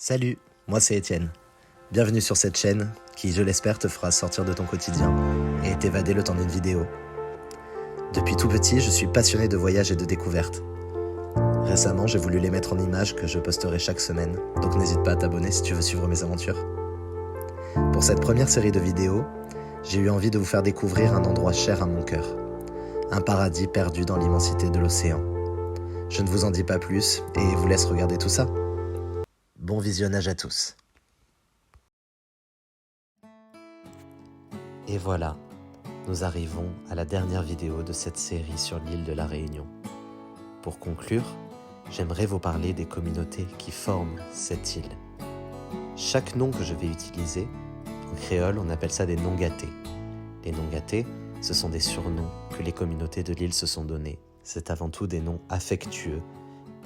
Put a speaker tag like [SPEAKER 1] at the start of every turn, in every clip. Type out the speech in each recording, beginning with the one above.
[SPEAKER 1] Salut, moi c'est Étienne. Bienvenue sur cette chaîne qui, je l'espère, te fera sortir de ton quotidien et t'évader le temps d'une vidéo. Depuis tout petit, je suis passionné de voyage et de découverte. Récemment, j'ai voulu les mettre en images que je posterai chaque semaine, donc n'hésite pas à t'abonner si tu veux suivre mes aventures. Pour cette première série de vidéos, j'ai eu envie de vous faire découvrir un endroit cher à mon cœur. Un paradis perdu dans l'immensité de l'océan. Je ne vous en dis pas plus et vous laisse regarder tout ça. Bon visionnage à tous. Et voilà, nous arrivons à la dernière vidéo de cette série sur l'île de la Réunion. Pour conclure, j'aimerais vous parler des communautés qui forment cette île. Chaque nom que je vais utiliser, en créole on appelle ça des noms gâtés. Les noms gâtés, ce sont des surnoms que les communautés de l'île se sont donnés. C'est avant tout des noms affectueux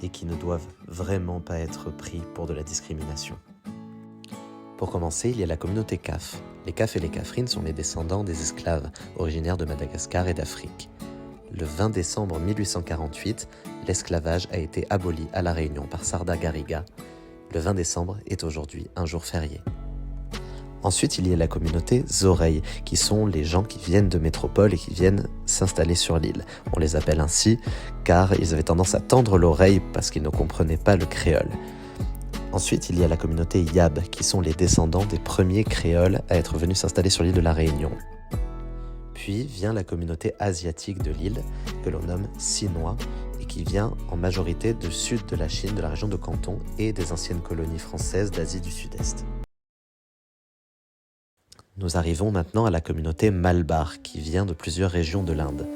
[SPEAKER 1] et qui ne doivent vraiment pas être pris pour de la discrimination. Pour commencer, il y a la communauté Caf. Les Caf et les Cafrines sont les descendants des esclaves originaires de Madagascar et d'Afrique. Le 20 décembre 1848, l'esclavage a été aboli à La Réunion par Sarda Gariga. Le 20 décembre est aujourd'hui un jour férié. Ensuite, il y a la communauté Zoreille, qui sont les gens qui viennent de métropole et qui viennent s'installer sur l'île. On les appelle ainsi car ils avaient tendance à tendre l'oreille parce qu'ils ne comprenaient pas le créole. Ensuite, il y a la communauté Yab, qui sont les descendants des premiers créoles à être venus s'installer sur l'île de la Réunion. Puis vient la communauté asiatique de l'île, que l'on nomme Sinois, et qui vient en majorité du sud de la Chine, de la région de Canton et des anciennes colonies françaises d'Asie du Sud-Est. Nous arrivons maintenant à la communauté Malbar, qui vient de plusieurs régions de l'Inde.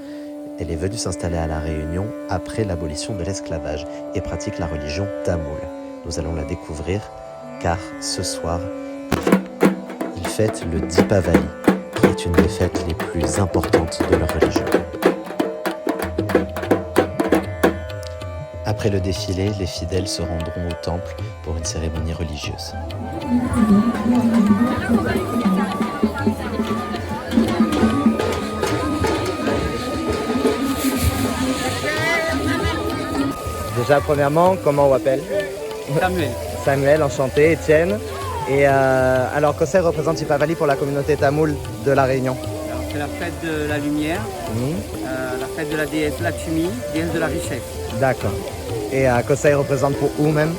[SPEAKER 1] Elle est venue s'installer à La Réunion après l'abolition de l'esclavage et pratique la religion tamoule. Nous allons la découvrir car ce soir, ils fêtent le Dipavali, qui est une des fêtes les plus importantes de leur religion. Après le défilé, les fidèles se rendront au temple pour une cérémonie religieuse. Déjà, premièrement, comment on appelle?
[SPEAKER 2] Samuel.
[SPEAKER 1] Samuel, enchanté, Étienne. Et alors, Kosei représente Dipavali pour la communauté tamoule de La Réunion.
[SPEAKER 2] C'est la fête de la lumière, la fête de la déesse Lakshmi, déesse de la richesse.
[SPEAKER 1] D'accord. Et Kosei représente pour où même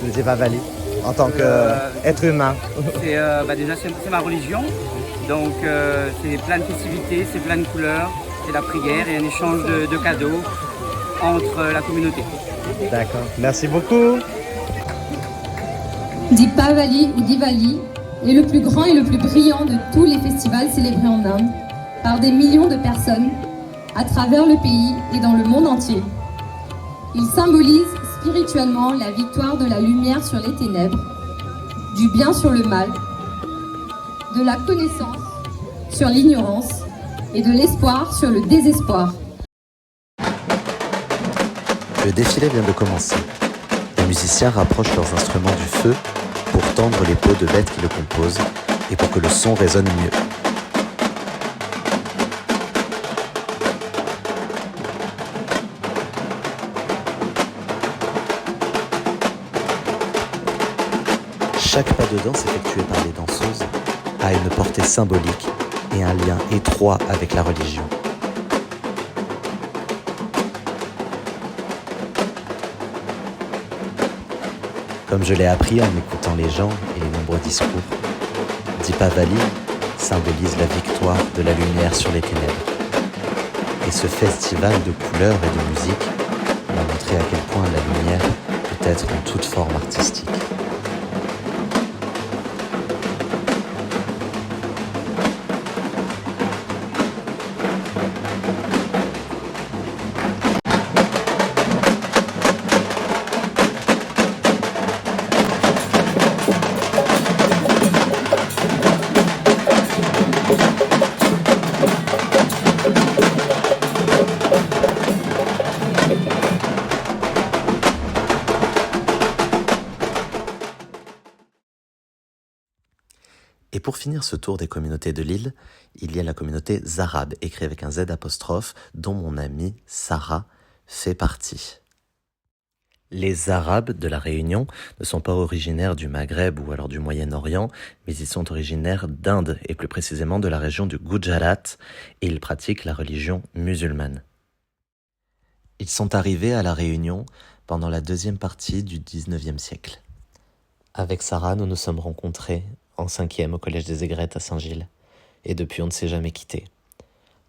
[SPEAKER 1] le Dipavali en tant qu'être humain?
[SPEAKER 2] Déjà, c'est ma religion. Donc, c'est plein de festivités, c'est plein de couleurs, c'est la prière et un échange de cadeaux entre la communauté.
[SPEAKER 1] D'accord. Merci beaucoup.
[SPEAKER 3] Dipavali ou Diwali est le plus grand et le plus brillant de tous les festivals célébrés en Inde par des millions de personnes à travers le pays et dans le monde entier. Il symbolise spirituellement la victoire de la lumière sur les ténèbres, du bien sur le mal, de la connaissance sur l'ignorance et de l'espoir sur le désespoir.
[SPEAKER 1] Le défilé vient de commencer. Les musiciens rapprochent leurs instruments du feu pour tendre les peaux de bêtes qui le composent et pour que le son résonne mieux. Chaque pas de danse effectué par les danseuses a une portée symbolique et un lien étroit avec la religion. Comme je l'ai appris en écoutant les gens et les nombreux discours, Dipavali symbolise la victoire de la lumière sur les ténèbres. Et ce festival de couleurs et de musique m'a montré à quel point la lumière peut être en toute forme artistique. Et pour finir ce tour des communautés de l'île, il y a la communauté Zarab, écrit avec un Z apostrophe, dont mon amie Sarah fait partie. Les Arabes de la Réunion ne sont pas originaires du Maghreb ou alors du Moyen-Orient, mais ils sont originaires d'Inde et plus précisément de la région du Gujarat, et ils pratiquent la religion musulmane. Ils sont arrivés à la Réunion pendant la deuxième partie du XIXe siècle. Avec Sarah, nous nous sommes rencontrés en 5e au Collège des Aigrettes à Saint-Gilles, et depuis on ne s'est jamais quittés.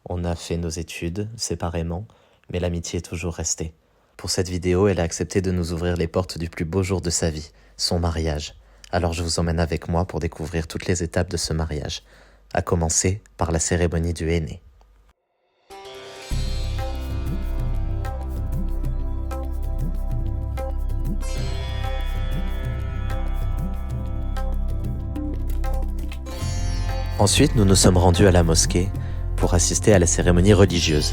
[SPEAKER 1] On a fait nos études séparément, mais l'amitié est toujours restée. Pour cette vidéo, elle a accepté de nous ouvrir les portes du plus beau jour de sa vie, son mariage. Alors je vous emmène avec moi pour découvrir toutes les étapes de ce mariage, à commencer par la cérémonie du henné. Ensuite, nous nous sommes rendus à la mosquée pour assister à la cérémonie religieuse.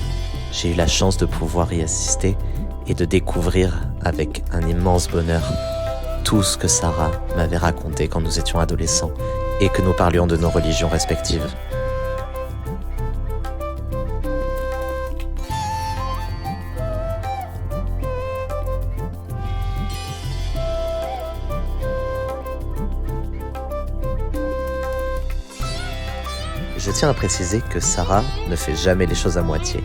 [SPEAKER 1] J'ai eu la chance de pouvoir y assister et de découvrir avec un immense bonheur tout ce que Sarah m'avait raconté quand nous étions adolescents et que nous parlions de nos religions respectives. Je tiens à préciser que Sarah ne fait jamais les choses à moitié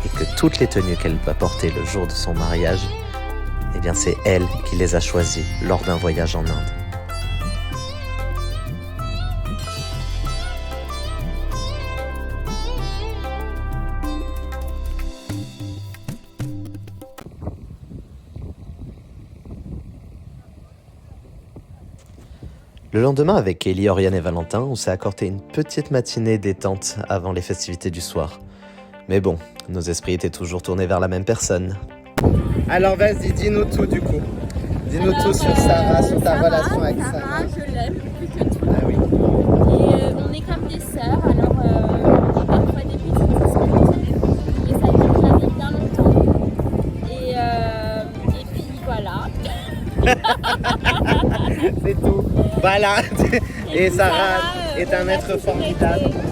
[SPEAKER 1] et que toutes les tenues qu'elle va porter le jour de son mariage, eh bien c'est elle qui les a choisies lors d'un voyage en Inde. Le lendemain, avec Kelly, Oriane et Valentin, on s'est accordé une petite matinée détente avant les festivités du soir. Mais bon, nos esprits étaient toujours tournés vers la même personne.
[SPEAKER 4] Alors vas-y, dis-nous tout du coup. Dis-nous tout sur Sarah, sur ta relation avec Sarah.
[SPEAKER 5] Je l'aime plus que tout.
[SPEAKER 4] Ah oui.
[SPEAKER 5] Et on est comme des sœurs, alors on est parfois des petites disputes. Et ça dure jamais bien longtemps. Et puis voilà.
[SPEAKER 4] C'est tout. Voilà. Et
[SPEAKER 5] puis
[SPEAKER 4] Sarah est
[SPEAKER 5] on
[SPEAKER 4] un
[SPEAKER 5] a
[SPEAKER 4] être
[SPEAKER 5] toujours
[SPEAKER 4] formidable.
[SPEAKER 5] été une,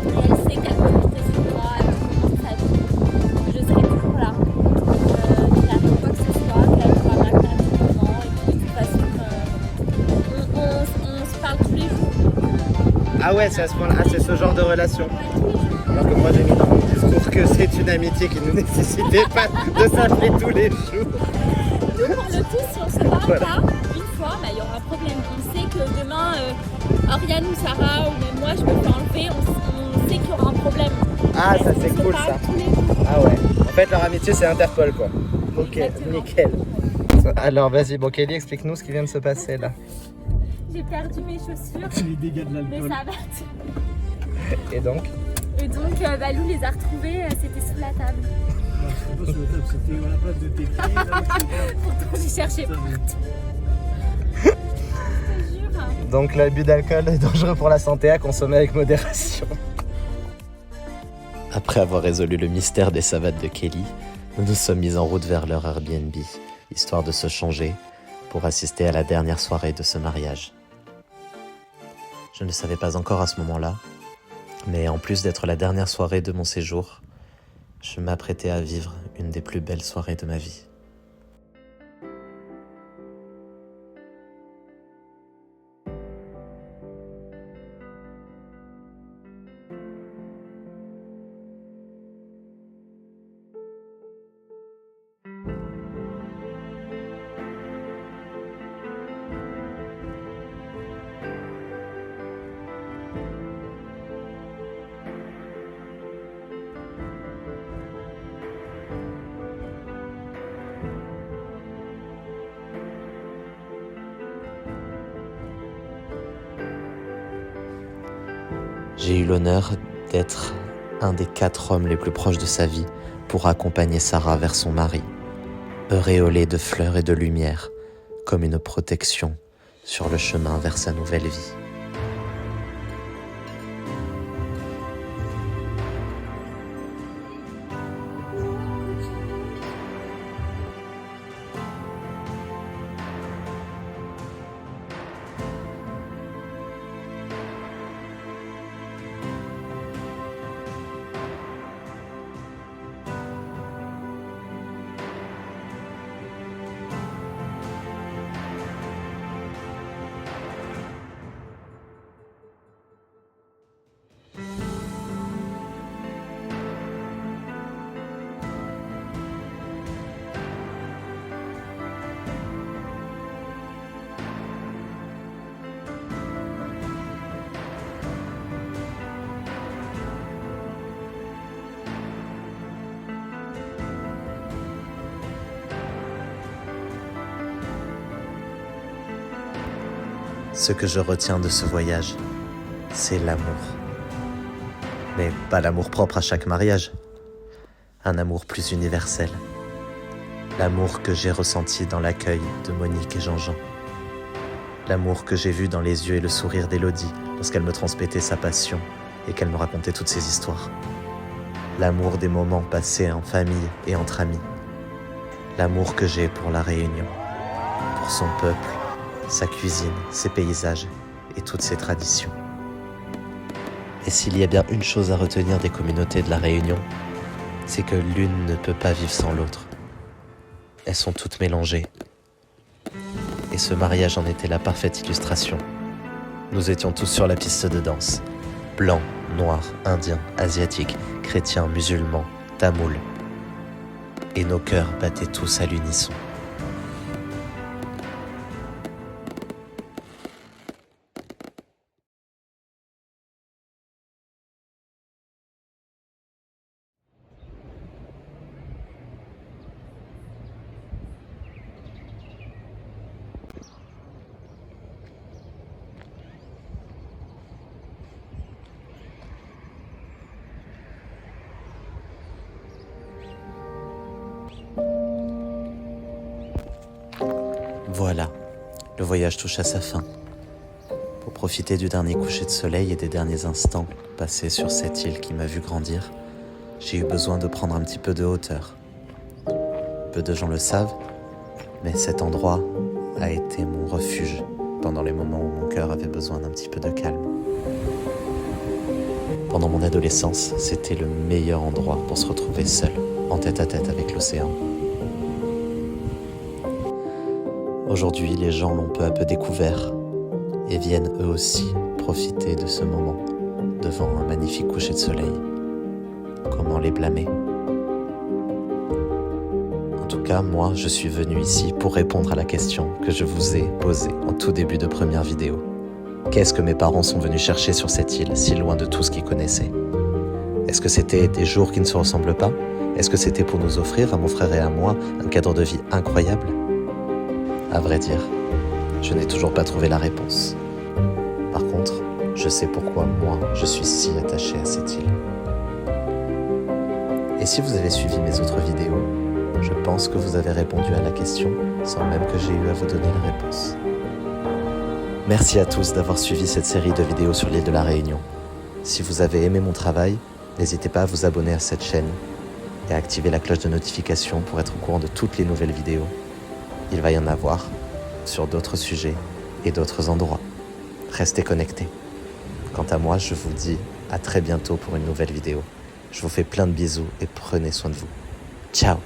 [SPEAKER 5] et elle sait qu'elle peut compter sur moi toute sa vie. Je serai toujours là. Qu'il arrive quoi que ce soit, qu'elle pourra m'appeler à tout moment. Et puis de toute façon, on se parle tous les jours.
[SPEAKER 4] Ah ouais, c'est à ce point-là. Ah, c'est ce genre de relation.
[SPEAKER 5] Ouais, tous les jours.
[SPEAKER 4] Alors que moi j'ai mis dans mon discours que c'est une amitié qui ne nécessitait pas de s'appeler tous les jours.
[SPEAKER 5] Nous, pour le coup, si on se parle
[SPEAKER 4] Voilà.
[SPEAKER 5] pas une fois, bah, il y aura un problème. On sait que demain, Oriane ou Sarah ou même moi, je me fais enlever, on sait qu'il y aura un problème.
[SPEAKER 4] Ah, ça
[SPEAKER 5] On
[SPEAKER 4] c'est
[SPEAKER 5] se
[SPEAKER 4] cool
[SPEAKER 5] parle
[SPEAKER 4] ça.
[SPEAKER 5] tous les jours.
[SPEAKER 4] Ah ouais. En fait, leur amitié c'est Interpol quoi. Ok,
[SPEAKER 5] Exactement.
[SPEAKER 4] nickel. Alors vas-y, bon Kelly, explique-nous ce qui vient de se passer là.
[SPEAKER 5] J'ai perdu mes chaussures,
[SPEAKER 2] Les dégâts de
[SPEAKER 5] mais ça va.
[SPEAKER 4] Et donc
[SPEAKER 5] Et donc, Balou les a retrouvées, c'était sous la table.
[SPEAKER 2] C'était pas sur la table, c'était à la place de tes pieds. Là,
[SPEAKER 5] Pourtant, j'ai cherché partout. Je te jure.
[SPEAKER 4] Donc l'abus d'alcool est dangereux pour la santé, à consommer avec modération.
[SPEAKER 1] Après avoir résolu le mystère des savates de Kelly, nous nous sommes mis en route vers leur Airbnb, histoire de se changer pour assister à la dernière soirée de ce mariage. Je ne le savais pas encore à ce moment-là, mais en plus d'être la dernière soirée de mon séjour, je m'apprêtais à vivre une des plus belles soirées de ma vie. J'ai eu l'honneur d'être un des 4 hommes les plus proches de sa vie pour accompagner Sarah vers son mari, auréolé de fleurs et de lumière, comme une protection sur le chemin vers sa nouvelle vie. Ce que je retiens de ce voyage, c'est l'amour. Mais pas l'amour propre à chaque mariage. Un amour plus universel. L'amour que j'ai ressenti dans l'accueil de Monique et Jean-Jean. L'amour que j'ai vu dans les yeux et le sourire d'Élodie lorsqu'elle me transmettait sa passion et qu'elle me racontait toutes ses histoires. L'amour des moments passés en famille et entre amis. L'amour que j'ai pour La Réunion, pour son peuple, sa cuisine, ses paysages et toutes ses traditions. Et s'il y a bien une chose à retenir des communautés de La Réunion, c'est que l'une ne peut pas vivre sans l'autre. Elles sont toutes mélangées. Et ce mariage en était la parfaite illustration. Nous étions tous sur la piste de danse. Blancs, noirs, indiens, asiatiques, chrétiens, musulmans, tamouls. Et nos cœurs battaient tous à l'unisson. Voilà, le voyage touche à sa fin. Pour profiter du dernier coucher de soleil et des derniers instants passés sur cette île qui m'a vu grandir, j'ai eu besoin de prendre un petit peu de hauteur. Peu de gens le savent, mais cet endroit a été mon refuge pendant les moments où mon cœur avait besoin d'un petit peu de calme. Pendant mon adolescence, c'était le meilleur endroit pour se retrouver seul, en tête-à-tête avec l'océan. Aujourd'hui, les gens l'ont peu à peu découvert et viennent eux aussi profiter de ce moment devant un magnifique coucher de soleil. Comment les blâmer ? En tout cas, moi, je suis venu ici pour répondre à la question que je vous ai posée en tout début de première vidéo. Qu'est-ce que mes parents sont venus chercher sur cette île, si loin de tout ce qu'ils connaissaient ? Est-ce que c'était des jours qui ne se ressemblent pas ? Est-ce que c'était pour nous offrir, à mon frère et à moi, un cadre de vie incroyable ? À vrai dire, je n'ai toujours pas trouvé la réponse. Par contre, je sais pourquoi moi, je suis si attaché à cette île. Et si vous avez suivi mes autres vidéos, je pense que vous avez répondu à la question sans même que j'ai eu à vous donner la réponse. Merci à tous d'avoir suivi cette série de vidéos sur l'île de la Réunion. Si vous avez aimé mon travail, n'hésitez pas à vous abonner à cette chaîne et à activer la cloche de notification pour être au courant de toutes les nouvelles vidéos. Il va y en avoir sur d'autres sujets et d'autres endroits. Restez connectés. Quant à moi, je vous dis à très bientôt pour une nouvelle vidéo. Je vous fais plein de bisous et prenez soin de vous. Ciao!